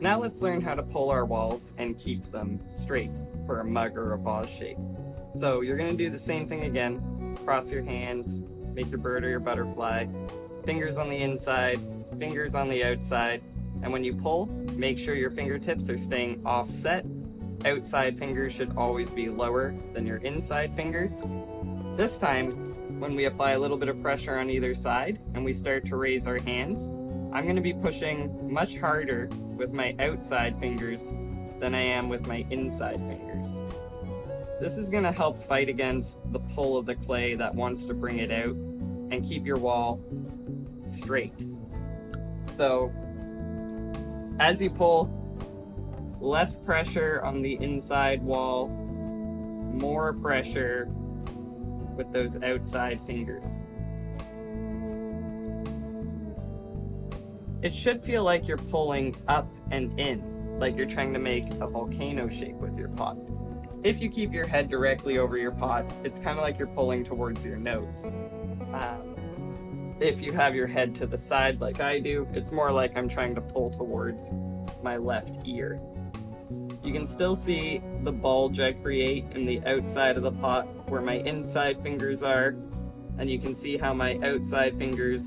Now let's learn how to pull our walls and keep them straight for a mug or a vase shape. So you're going to do the same thing again. Cross your hands, make your bird or your butterfly, fingers on the inside, fingers on the outside, and when you pull, make sure your fingertips are staying offset. Outside fingers should always be lower than your inside fingers. This time, when we apply a little bit of pressure on either side and we start to raise our hands, I'm going to be pushing much harder with my outside fingers than I am with my inside fingers. This is going to help fight against the pull of the clay that wants to bring it out and keep your wall straight. So as you pull, less pressure on the inside wall, more pressure with those outside fingers. It should feel like you're pulling up and in, like you're trying to make a volcano shape with your pot. If you keep your head directly over your pot, it's kind of like you're pulling towards your nose. If you have your head to the side like I do, it's more like I'm trying to pull towards my left ear. You can still see the bulge I create in the outside of the pot where my inside fingers are, and you can see how my outside fingers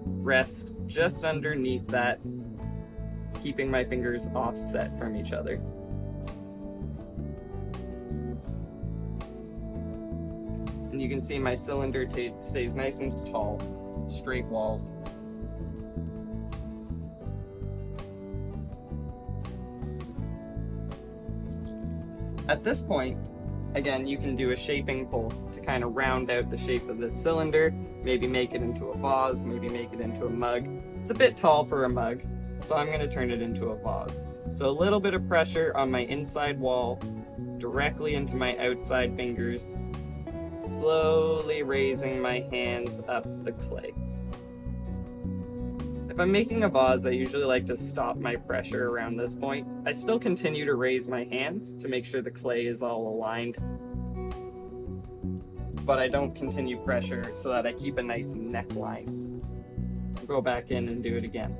rest just underneath that, keeping my fingers offset from each other. And you can see my cylinder stays nice and tall, straight walls. At this point, again, you can do a shaping pull to kind of round out the shape of this cylinder, maybe make it into a vase, maybe make it into a mug. It's a bit tall for a mug, so I'm going to turn it into a vase. So a little bit of pressure on my inside wall, directly into my outside fingers, slowly raising my hands up the clay. If I'm making a vase, I usually like to stop my pressure around this point. I still continue to raise my hands to make sure the clay is all aligned, but I don't continue pressure so that I keep a nice neckline. Go back in and do it again.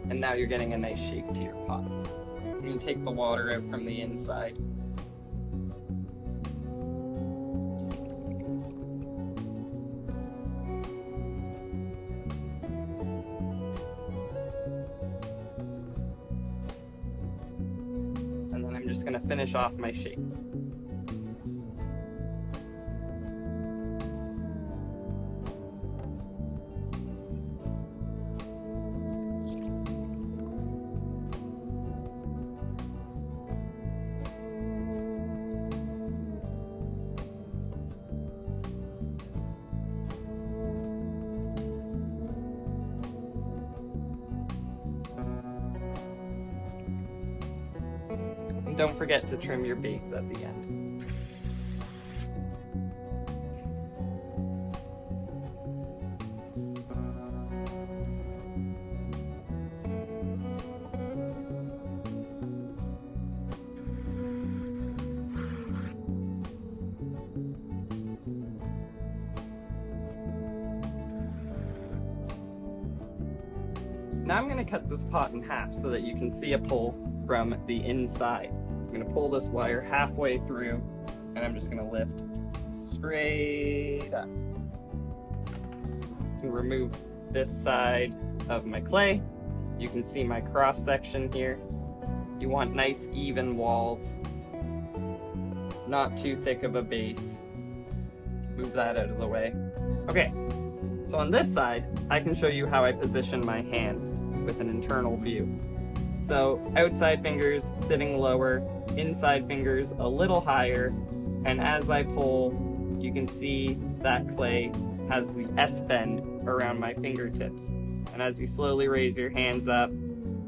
And now you're getting a nice shape to your pot. You can take the water out from the inside. And then I'm just going to finish off my shape. And don't forget to trim your base at the end. Now I'm going to cut this pot in half so that you can see a pull from the inside. I'm going to pull this wire halfway through, and I'm just going to lift straight up. I can remove this side of my clay. You can see my cross section here. You want nice even walls, not too thick of a base. Move that out of the way. Okay, so on this side, I can show you how I position my hands with an internal view. So outside fingers sitting lower, inside fingers a little higher, and as I pull, you can see that clay has the S bend around my fingertips. And as you slowly raise your hands up,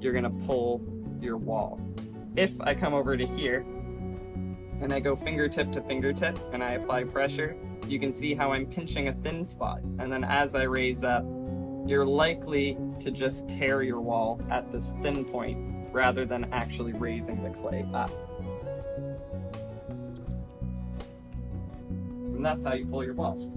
you're gonna pull your wall. If I come over to here, and I go fingertip to fingertip, and I apply pressure, you can see how I'm pinching a thin spot. And then as I raise up, you're likely to just tear your wall at this thin point rather than actually raising the clay up. And that's how you pull your walls.